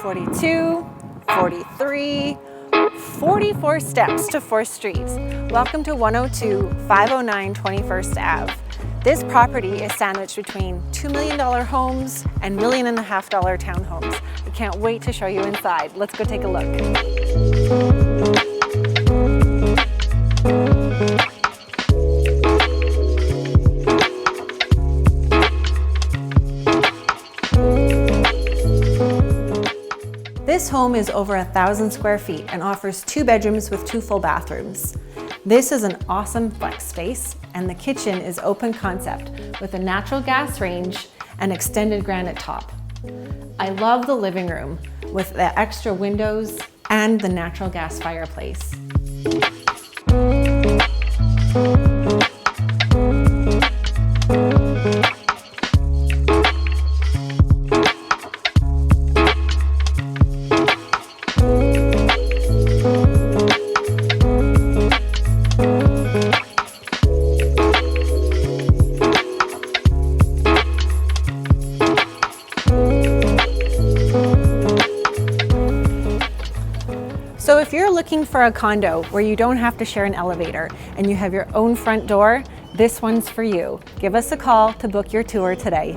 42, 43, 44 steps to 4th Street. Welcome to 102 509 21st Ave. This property is sandwiched between $2 million homes and $1.5 million townhomes. I can't wait to show you inside. Let's go take a look. This home is over 1,000 square feet and offers 2 bedrooms with 2 full bathrooms. This is an awesome flex space, and the kitchen is open concept with a natural gas range and extended granite top. I love the living room with the extra windows and the natural gas fireplace. So if you're looking for a condo where you don't have to share an elevator and you have your own front door, this one's for you. Give us a call to book your tour today.